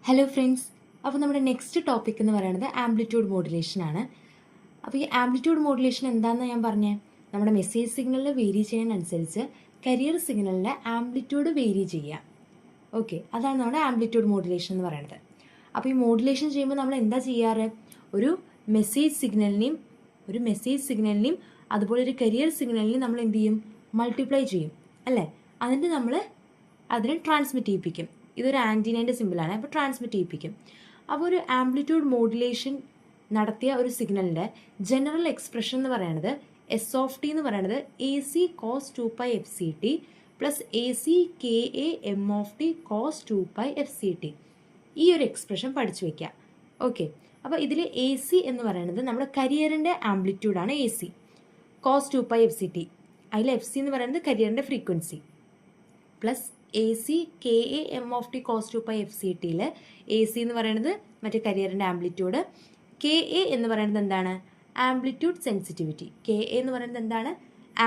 Hello friends, അപ്പോൾ നമ്മുടെ next topic എന്ന് പറയുന്നത് ആംപ്ലിറ്റ്യൂഡ് മോഡുലേഷൻ ആണ്. അപ്പോൾ ഈ ആംപ്ലിറ്റ്യൂഡ് മോഡുലേഷൻ എന്താണെന്ന് ഞാൻ പറഞ്ഞേ, നമ്മുടെ മെസ്സേജ് സിഗ്നലിൽ വേരി ചെയ്യുന്നതനുസരിച്ച് കരിയർ സിഗ്നലിൻ്റെ ആംപ്ലിറ്റ്യൂഡ് വേരി ചെയ്യുക. ഓക്കെ, അതാണ് നമ്മുടെ ആംപ്ലിറ്റ്യൂഡ് മോഡുലേഷൻ എന്ന് പറയുന്നത്. അപ്പോൾ ഈ മോഡുലേഷൻ ചെയ്യുമ്പോൾ നമ്മൾ എന്താ ചെയ്യാറ്? ഒരു മെസ്സേജ് സിഗ്നലിനെയും അതുപോലെ ഒരു കരിയർ സിഗ്നലിനെയും നമ്മൾ എന്ത് ചെയ്യും? മൾട്ടിപ്ലൈ ചെയ്യും അല്ലേ? എന്നിട്ട് നമ്മൾ അതിനെ ട്രാൻസ്മിറ്റ് ചെയ്യിപ്പിക്കും. ഇതൊരു ആൻറ്റിനേൻ്റെ സിമ്പിളാണ്. അപ്പോൾ ട്രാൻസ്മിറ്റ് ചെയ്യിപ്പിക്കും. അപ്പോൾ ഒരു ആംപ്ലിറ്റ്യൂഡ് മോഡുലേഷൻ നടത്തിയ ഒരു സിഗ്നലിൻ്റെ ജനറൽ എക്സ്പ്രഷൻ എന്ന് പറയുന്നത് എസ് ഓഫ് ടി എന്ന് പറയുന്നത് A C cos 2π/fct plus A C K A M of T cos 2π/fct. ഈ ഒരു എക്സ്പ്രഷൻ പഠിച്ചു വയ്ക്കുക. ഓക്കെ, അപ്പോൾ ഇതിൽ എ സി എന്ന് പറയുന്നത് നമ്മുടെ കരിയറിൻ്റെ ആംപ്ലിറ്റ്യൂഡാണ്. എ സി കോസ് 2π/fct, അതിൽ എഫ് സി എന്ന് പറയുന്നത് കരിയറിൻ്റെ frequency, plus A C K A M of T cos 2π/fct. A C എന്ന് പറയുന്നത് മറ്റേ കരിയറിൻ്റെ ആംപ്ലിറ്റ്യൂഡ്, കെ എ എന്ന് പറയുന്നത് എന്താണ്? Amplitude sensitivity. കെ എ എന്ന് പറയുന്നത് എന്താണ്?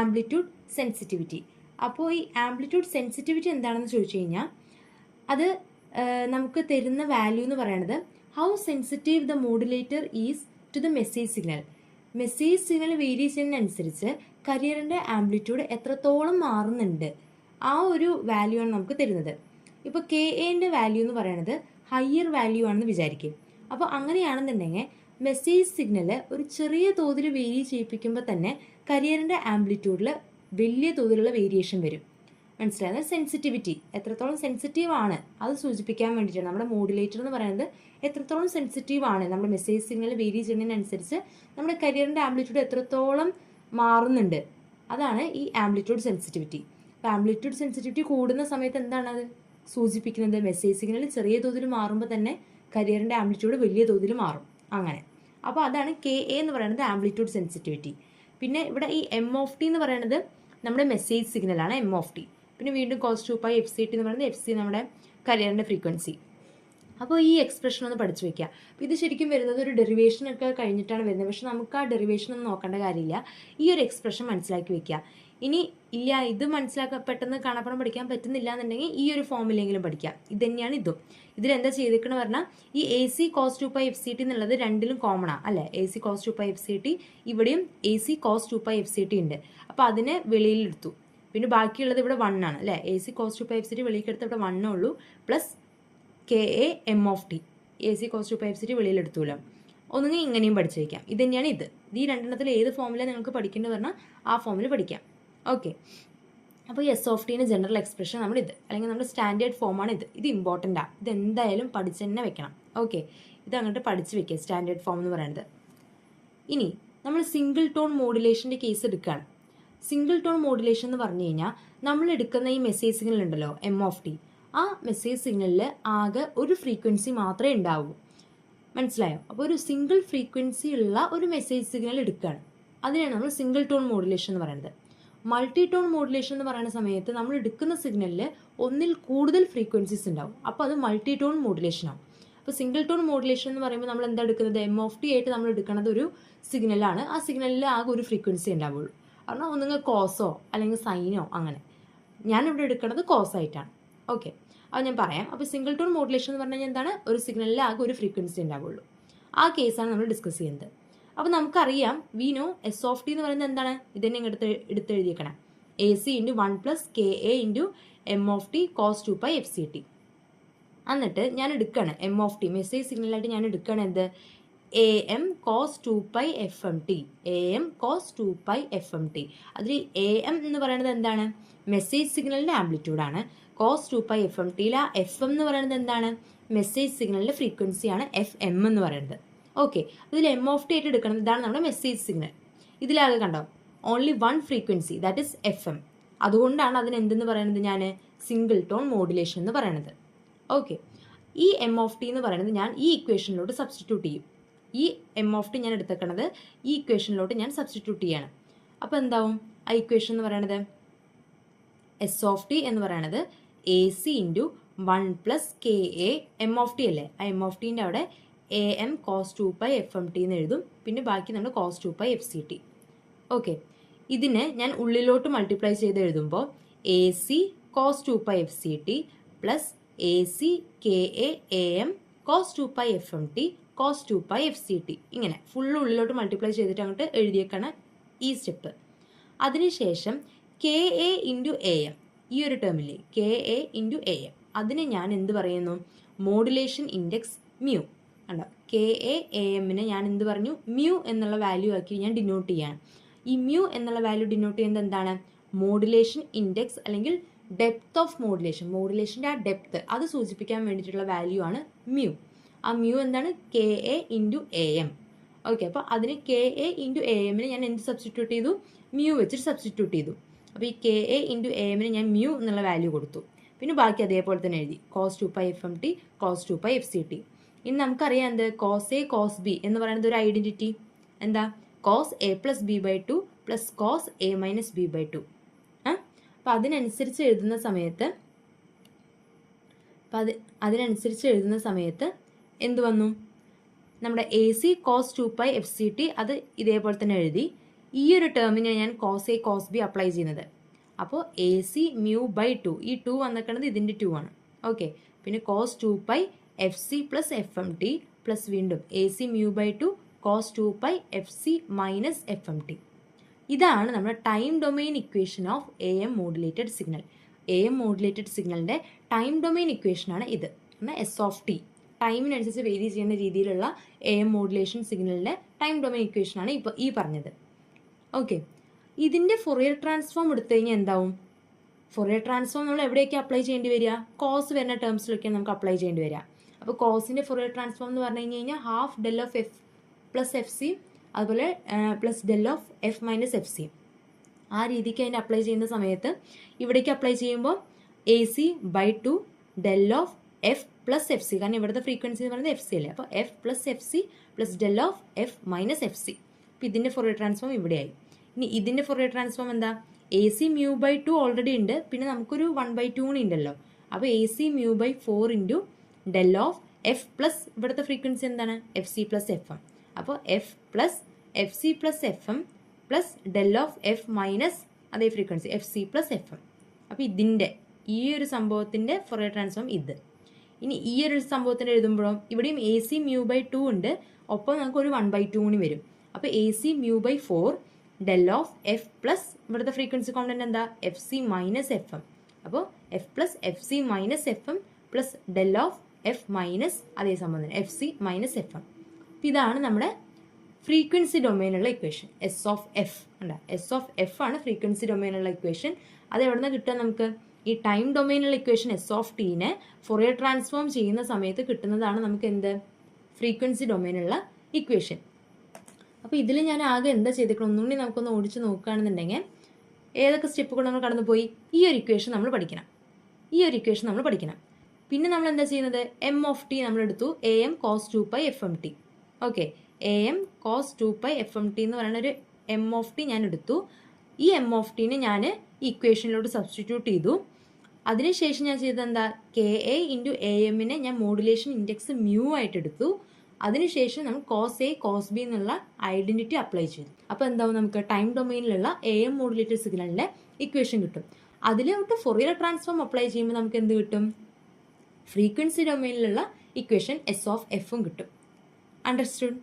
Amplitude sensitivity. അപ്പോൾ ഈ ആംപ്ലിറ്റ്യൂഡ് സെൻസിറ്റിവിറ്റി എന്താണെന്ന് ചോദിച്ചു കഴിഞ്ഞാൽ അത് നമുക്ക് തരുന്ന വാല്യൂ എന്ന് പറയുന്നത് how sensitive the modulator is to the message signal. Message signal vary ചെയ്യുന്നതിനനുസരിച്ച് കരിയറിൻ്റെ ആംപ്ലിറ്റ്യൂഡ് എത്രത്തോളം മാറുന്നുണ്ട്, ആ ഒരു വാല്യൂ ആണ് നമുക്ക് തരുന്നത്. ഇപ്പോൾ കെ എൻ്റെ വാല്യൂ എന്ന് പറയുന്നത് ഹയർ വാല്യൂ ആണെന്ന് വിചാരിക്കും. അപ്പോൾ അങ്ങനെയാണെന്നുണ്ടെങ്കിൽ മെസ്സേജ് സിഗ്നൽ ഒരു ചെറിയ തോതിൽ വേരി ചെയ്യിപ്പിക്കുമ്പോൾ തന്നെ കരിയറിൻ്റെ ആംപ്ലിറ്റ്യൂഡിൽ വലിയ തോതിലുള്ള വേരിയേഷൻ വരും. മനസ്സിലായത്? സെൻസിറ്റിവിറ്റി എത്രത്തോളം സെൻസിറ്റീവ് ആണ് അത് സൂചിപ്പിക്കാൻ വേണ്ടിയിട്ടാണ് നമ്മുടെ മോഡുലേറ്റർ എന്ന് പറയുന്നത്. എത്രത്തോളം സെൻസിറ്റീവ് ആണ് നമ്മുടെ മെസ്സേജ് സിഗ്നൽ വേരി ചെയ്യുന്നതിനനുസരിച്ച് നമ്മുടെ കരിയറിൻ്റെ ആംപ്ലിറ്റ്യൂഡ് എത്രത്തോളം മാറുന്നുണ്ട്, അതാണ് ഈ ആംപ്ലിറ്റ്യൂഡ് സെൻസിറ്റിവിറ്റി. അപ്പോൾ ആംപ്ലിറ്റ്യൂഡ് സെൻസിറ്റിവിറ്റി കൂടുന്ന സമയത്ത് എന്താണ് അത് സൂചിപ്പിക്കുന്നത്? മെസ്സേജ് സിഗ്നൽ ചെറിയ തോതിൽ മാറുമ്പോൾ തന്നെ കരിയറിൻ്റെ ആംപ്ലിറ്റ്യൂഡ് വലിയ തോതിൽ മാറും. അങ്ങനെ അപ്പോൾ അതാണ് കെ എ എന്ന് പറയുന്നത് ആംപ്ലിറ്റ്യൂഡ് സെൻസിറ്റിവിറ്റി. പിന്നെ ഇവിടെ ഈ എം ഓഫ് ടി എന്ന് പറയുന്നത് നമ്മുടെ മെസ്സേജ് സിഗ്നലാണ്, എം ഓഫ് ടി. പിന്നെ വീണ്ടും കോസ് 2π/fct എന്ന് പറയുന്നത് എഫ് സി നമ്മുടെ കരിയറിൻ്റെ ഫ്രീക്വൻസി. അപ്പോൾ ഈ എക്സ്പ്രഷൻ ഒന്ന് പഠിച്ചു വയ്ക്കുക. അപ്പോൾ ഇത് ശരിക്കും വരുന്നത് ഒരു ഡെറിവേഷനൊക്കെ കഴിഞ്ഞിട്ടാണ് വരുന്നത്. പക്ഷെ നമുക്ക് ആ ഡെറിവേഷൻ ഒന്നും നോക്കേണ്ട കാര്യമില്ല. ഈ ഒരു എക്സ്പ്രഷൻ മനസ്സിലാക്കി വയ്ക്കുക. ഇനി ഇല്ല ഇത് പെട്ടെന്ന് കാണാപ്പണം പഠിക്കാൻ പറ്റുന്നില്ല എന്നുണ്ടെങ്കിൽ ഈ ഒരു ഫോമിലെങ്കിലും പഠിക്കാം. ഇത് തന്നെയാണ് ഇതും. ഇതിലെന്താ ചെയ്തേക്കെന്ന് പറഞ്ഞാൽ ഈ എ സി കോസ് 2π/fct എന്നുള്ളത് രണ്ടിലും കോമൺ ആണ് അല്ലേ? എ സി കോസ് 2π/fct, ഇവിടെയും എ സി കോസ് 2π/fct ഉണ്ട്. അപ്പോൾ അതിനെ വെളിയിലെടുത്തു. പിന്നെ ബാക്കിയുള്ളത് ഇവിടെ 1 ആണ് അല്ലേ? എ സി കോസ് 2π/fct വെളിയിലെടുത്ത് ഇവിടെ 1 ഉള്ളൂ, plus K A M of T. A C cos 2π/fct വെളിയിലെടുത്തൂല്ലോ. ഒന്നുകിൽ ഇങ്ങനെയും പഠിച്ചു വയ്ക്കാം. ഇത് തന്നെയാണ് ഇത്. ഈ രണ്ടെണ്ണത്തിൽ ഏത് ഫോമിലാണ് നിങ്ങൾക്ക് പഠിക്കേണ്ടത് പറഞ്ഞാൽ ആ ഫോമിൽ പഠിക്കാം. ഓക്കെ, അപ്പോൾ S of tin general expression നമ്മളിത്, അല്ലെങ്കിൽ നമ്മുടെ സ്റ്റാൻഡേർഡ് ഫോമാണ് ഇത്. ഇത് ഇമ്പോർട്ടൻ്റാണ്. ഇത് എന്തായാലും പഠിച്ച് തന്നെ വെക്കണം. ഓക്കെ, ഇത് അങ്ങോട്ട് പഠിച്ച് വെക്കുക, സ്റ്റാൻഡേർഡ് ഫോം എന്ന് പറയുന്നത്. ഇനി നമ്മൾ സിംഗിൾ ടോൺ മോഡുലേഷൻ്റെ കേസ് എടുക്കുകയാണ്. സിംഗിൾ ടോൺ മോഡുലേഷൻ എന്ന് പറഞ്ഞു കഴിഞ്ഞാൽ നമ്മൾ എടുക്കുന്ന ഈ മെസ്സേജ് സിഗ്നൽ ഉണ്ടല്ലോ, എം ഓഫ് ടി, ആ മെസ്സേജ് സിഗ്നലിൽ ആകെ ഒരു ഫ്രീക്വൻസി മാത്രമേ ഉണ്ടാവൂ. മനസ്സിലായോ? അപ്പോൾ ഒരു സിംഗിൾ ഫ്രീക്വൻസി ഉള്ള ഒരു മെസ്സേജ് സിഗ്നൽ എടുക്കുകയാണ്. അതിനാണ് നമ്മൾ സിംഗിൾ ടോൺ മോഡുലേഷൻ എന്ന് പറയുന്നത്. മൾട്ടി ടോൺ മോഡുലേഷൻ എന്ന് പറയുന്ന സമയത്ത് നമ്മൾ എടുക്കുന്ന സിഗ്നലിൽ ഒന്നിൽ കൂടുതൽ ഫ്രീക്വൻസീസ് ഉണ്ടാവും. അപ്പോൾ അത് മൾട്ടി ടോൺ മോഡുലേഷൻ ആവും. അപ്പോൾ സിംഗിൾ ടോൺ മോഡുലേഷൻ എന്ന് പറയുമ്പോൾ നമ്മൾ എന്താ എടുക്കുന്നത്? എം ഓഫ് ടി ആയിട്ട് നമ്മൾ എടുക്കുന്നത് ഒരു സിഗ്നലാണ്. ആ സിഗ്നലിൽ ആകെ ഒരു ഫ്രീക്വൻസി ഉണ്ടാവുള്ളൂ. കാരണം ഒന്നുകിൽ കോസോ അല്ലെങ്കിൽ സൈനോ അങ്ങനെ. ഞാനിവിടെ എടുക്കുന്നത് കോസ് ആയിട്ടാണ്. ഓക്കെ, അത് ഞാൻ പറയാം. അപ്പോൾ സിംഗിൾ ടോൺ മോഡുലേഷൻ എന്ന് പറഞ്ഞു കഴിഞ്ഞാൽ എന്താണ്? ഒരു സിഗ്നലിൽ ആകെ ഒരു ഫ്രീക്വൻസി ഉണ്ടാവുള്ളൂ. ആ കേസാണ് നമ്മൾ ഡിസ്കസ് ചെയ്യുന്നത്. അപ്പോൾ നമുക്കറിയാം we know S of T എന്ന് പറയുന്നത് എന്താണ്? ഇതന്നെ എടുത്തെഴുതിയേക്കണം. A C into 1 plus K A into M of T cos 2π/fct. എന്നിട്ട് ഞാൻ എടുക്കുകയാണ് എം ഓഫ് ടി മെസ്സേജ് സിഗ്നലായിട്ട് ഞാൻ എടുക്കുകയാണ് എന്ത്? A M cos 2π/fmt. A M cos 2π/fmt. അതിൽ എ എം എന്ന് പറയുന്നത് എന്താണ്? മെസ്സേജ് സിഗ്നലിൻ്റെ ആംപ്ലിറ്റ്യൂഡാണ്. കോസ് 2π/fmt ആ എഫ് എം എന്ന് പറയുന്നത് എന്താണ്? മെസ്സേജ് സിഗ്നലിൻ്റെ ഫ്രീക്വൻസിയാണ് എഫ് എം എന്ന് പറയുന്നത്. ഓക്കെ, അതിൽ എം ഓഫ് ടി ആയിട്ട് എടുക്കണം. ഇതാണ് നമ്മുടെ മെസ്സേജ് സിഗ്നൽ. ഇതിലാകെ കണ്ടോ only 1 frequency, that is F M. അതുകൊണ്ടാണ് അതിന് എന്തെന്ന് പറയുന്നത് ഞാൻ സിംഗിൾ ടോൺ മോഡുലേഷൻ എന്ന് പറയുന്നത്. ഓക്കെ, ഈ എം ഓഫ് ടി എന്ന് പറയുന്നത് ഞാൻ ഈ ഇക്വേഷനിലോട്ട് സബ്സ്റ്റിറ്റ്യൂട്ട് ചെയ്യും. ഈ എം ഓഫ് ടി ഞാൻ എടുത്തേക്കണത് ഈ ഇക്വേഷനിലോട്ട് ഞാൻ സബ്സ്റ്റിറ്റ്യൂട്ട് ചെയ്യാണ്. അപ്പോൾ എന്താവും ആ ഇക്വേഷൻ എന്ന് പറയുന്നത്? എസ് ഓഫ് ടി എന്ന് പറയുന്നത് A C into 1 plus K A M of T അല്ലേ? ആ എം ഓഫ് ടീൻ്റെ അവിടെ എ എം കോസ് 2π/fmt എന്ന് എഴുതും. പിന്നെ ബാക്കി നമ്മൾ കോസ് 2π/fct. ഓക്കെ, ഇതിനെ ഞാൻ ഉള്ളിലോട്ട് മൾട്ടിപ്ലൈ ചെയ്ത് എഴുതുമ്പോൾ A C cos 2π/fct plus A C K A M cos 2 pi F M T cos 2 pi F C T, ഇങ്ങനെ ഫുള്ള് ഉള്ളിലോട്ട് മൾട്ടിപ്ലൈ ചെയ്തിട്ട് അങ്ങോട്ട് എഴുതിയേക്കാണ് ഈ സ്റ്റെപ്പ്. അതിനുശേഷം K A into A M, ഈ ഒരു ടേമില്ലേ K A into A M, അതിനെ ഞാൻ എന്ത് പറയുന്നു, മോഡുലേഷൻ ഇൻഡെക്സ് മ്യൂ. കണ്ടോ, കെ എ എ എമ്മിനെ ഞാൻ എന്ത് പറഞ്ഞു, മ്യൂ എന്നുള്ള വാല്യൂ ആക്കി ഞാൻ ഡിനോട്ട് ചെയ്യാണ്. ഈ മ്യൂ എന്നുള്ള വാല്യൂ ഡിനോട്ട് ചെയ്യുന്നത് എന്താണ്, മോഡുലേഷൻ ഇൻഡെക്സ് അല്ലെങ്കിൽ ഡെപ്ത് ഓഫ് മോഡുലേഷൻ, മോഡുലേഷൻ്റെ ആ ഡെപ്ത് അത് സൂചിപ്പിക്കാൻ വേണ്ടിയിട്ടുള്ള വാല്യൂ ആണ് മ്യൂ. ആ മ്യൂ എന്താണ്, K A into A M. Okay, അപ്പോൾ അതിന് കെ എ ഇൻറ്റു എ എമ്മിനെ ഞാൻ എന്ത് സബ്സ്റ്റിറ്റ്യൂട്ട് ചെയ്തു, മ്യൂ വെച്ചിട്ട് സബ്സ്റ്റിറ്റ്യൂട്ട് ചെയ്തു. അപ്പോൾ ഈ കെ എ ഇൻറ്റു എ എമ്മിന് ഞാൻ മ്യൂ എന്നുള്ള വാല്യൂ കൊടുത്തു. പിന്നെ ബാക്കി അതേപോലെ തന്നെ എഴുതി, cos 2 pi F M T cos 2 pi F C T. ഇനി നമുക്കറിയാം എന്ത്, കോസ് എ കോസ് ബി എന്ന് പറയുന്നത് ഒരു ഐഡൻറ്റിറ്റി. എന്താ, cos A plus B by 2 plus cos A minus B by 2. അപ്പോൾ അതിനനുസരിച്ച് എഴുതുന്ന സമയത്ത് എന്ത് വന്നു, നമ്മുടെ A C cos 2 pi F C T അത് ഇതേപോലെ തന്നെ എഴുതി. ഈ ഒരു ടേമിനെ ഞാൻ cos A cos B apply ചെയ്യുന്നത്. അപ്പോൾ എ സി മ്യൂ ബൈ 2, ഈ 2 വന്നിരിക്കുന്നത് ഇതിൻ്റെ 2 ആണ്. ഓക്കെ, പിന്നെ cos 2 pi F C plus F M T plus വീണ്ടും A C mu by 2 cos 2 pi F C minus F M T. ഇതാണ് നമ്മുടെ time domain equation of A M modulated signal. A M modulated സിഗ്നലിൻ്റെ time domain ഇക്വേഷനാണ് ഇത്. എന്നാൽ S of T, ടൈമിനനുസരിച്ച് vary ചെയ്യുന്ന രീതിയിലുള്ള എ എം മോഡുലേഷൻ സിഗ്നലിൻ്റെ ടൈം ഡൊമെയിൻ ഇക്വേഷനാണ് ഇപ്പോൾ ഈ പറഞ്ഞത്. ഓക്കെ, ഇതിൻ്റെ ഫൊറിയർ ട്രാൻസ്ഫോം എടുത്തു കഴിഞ്ഞാൽ എന്താവും, ഫൊറിയർ ട്രാൻസ്ഫോം നമ്മൾ എവിടെയൊക്കെ അപ്ലൈ ചെയ്യേണ്ടി വരിക, കോസ് വരുന്ന ടേംസിലൊക്കെയാണ് നമുക്ക് അപ്ലൈ ചെയ്യേണ്ടി വരിക. അപ്പോൾ കോസിൻ്റെ ഫൊറിയർ ട്രാൻസ്ഫോം എന്ന് പറഞ്ഞു കഴിഞ്ഞാൽ half del of F plus F C, അതുപോലെ plus del of F minus F C, ആ രീതിക്ക് അതിൻ്റെ അപ്ലൈ ചെയ്യുന്ന സമയത്ത് ഇവിടേക്ക് അപ്ലൈ ചെയ്യുമ്പോൾ A C by 2 del of F plus F C, കാരണം ഇവിടുത്തെ ഫ്രീക്വൻസി എന്ന് പറയുന്നത് എഫ് സി അല്ലേ, അപ്പോൾ F plus F C plus del of F minus F C. അപ്പോൾ ഇതിൻ്റെ ഫൊറിയർ ട്രാൻസ്ഫോം ഇവിടെയായി. ഇനി ഇതിൻ്റെ ഫൊറിയർ ട്രാൻസ്ഫോം എന്താ, A C mu by 2 already ഉണ്ട്, പിന്നെ നമുക്കൊരു 1/2 ഉണ്ടല്ലോ. അപ്പോൾ A C mu by 4 into del of F plus ഇവിടുത്തെ ഫ്രീക്വൻസി എന്താണ്, F C plus F M. അപ്പോൾ F plus F C plus F M plus del of F minus അതേ frequency F C plus F M. അപ്പോൾ ഇതിൻ്റെ ഈ ഒരു സംഭവത്തിൻ്റെ Fourier transform ഇത്. ഇനി ഈ ഒരു സംഭവത്തിൻ്റെ എഴുതുമ്പോഴും ഇവിടെയും എ സി മ്യൂ ബൈ 2 ഉണ്ട്, ഒപ്പം നമുക്ക് ഒരു 1/2 കൂടി വരും. അപ്പോൾ A C mu by 4 del of F plus ഇവിടുത്തെ ഫ്രീക്വൻസി കോമ്പണന്റ് എന്താ, F C minus F M. അപ്പോൾ F plus F C minus F M plus del of F minus അതേ സംഭവം തന്നെ F C minus F M. അപ്പോൾ ഇതാണ് നമ്മുടെ frequency ഡൊമൈനുള്ള ഇക്വേഷൻ എസ് ഓഫ് എഫ്. ഉണ്ട്, എസ് ഓഫ് എഫ് ആണ് ഫ്രീക്വൻസി ഡൊമൈനുള്ള ഇക്വേഷൻ. അത് എവിടെ നിന്ന് കിട്ടുക നമുക്ക്, ഈ ടൈം ഡൊമൈനുള്ള equation S of ടീനെ Fourier transform ചെയ്യുന്ന സമയത്ത് കിട്ടുന്നതാണ് നമുക്ക് എന്ത്, ഫ്രീക്വൻസി ഡൊമൈനുള്ള ഇക്വേഷൻ. അപ്പോൾ ഇതിൽ ഞാൻ ആകെ എന്താ ചെയ്തിരിക്കണം, ഒന്നുകൂടി നമുക്കൊന്ന് ഓടിച്ച് നോക്കുകയാണെന്നുണ്ടെങ്കിൽ ഏതൊക്കെ സ്റ്റെപ്പുകൾ നമ്മൾ കടന്നു പോയി, ഈ ഒരു ഇക്വേഷൻ നമ്മൾ പഠിക്കണം. പിന്നെ നമ്മൾ എന്താ ചെയ്യുന്നത്, എം ഓഫ് ടി നമ്മൾ എടുത്തു, A M cos 2 pi F M T. Okay, A M cos 2 pi F M T എന്ന് പറയുന്ന ഒരു എം ഓഫ് ടി ഞാൻ എടുത്തു. ഈ എം ഓഫ് ടീനെ ഞാൻ ഇക്വേഷനിലോട്ട് സബ്സ്റ്റിറ്റ്യൂട്ട് ചെയ്തു. അതിനുശേഷം ഞാൻ ചെയ്തത് എന്താ, കെ എ ഇൻറ്റു എ എമ്മിനെ ഞാൻ മോഡുലേഷൻ ഇൻഡെക്സ് മ്യൂ ആയിട്ട് എടുത്തു. അതിനുശേഷം നമ്മൾ കോസ് എ കോസ് ബി എന്നുള്ള ഐഡന്റിറ്റി അപ്ലൈ ചെയ്തു. അപ്പോൾ എന്താവും, നമുക്ക് ടൈം ഡൊമൈനിലുള്ള എ എം മോഡുലേറ്റഡ് സിഗ്നലിൻ്റെ ഇക്വേഷൻ കിട്ടും. അതിലോട്ട് ഫൊറിയർ ട്രാൻസ്ഫോം അപ്ലൈ ചെയ്യുമ്പോൾ നമുക്ക് എന്ത് കിട്ടും, ഫ്രീക്വൻസി ഡൊമൈനിലുള്ള ഇക്വേഷൻ എസ് ഓഫ് എഫും കിട്ടും. അണ്ടർസ്റ്റുഡ്?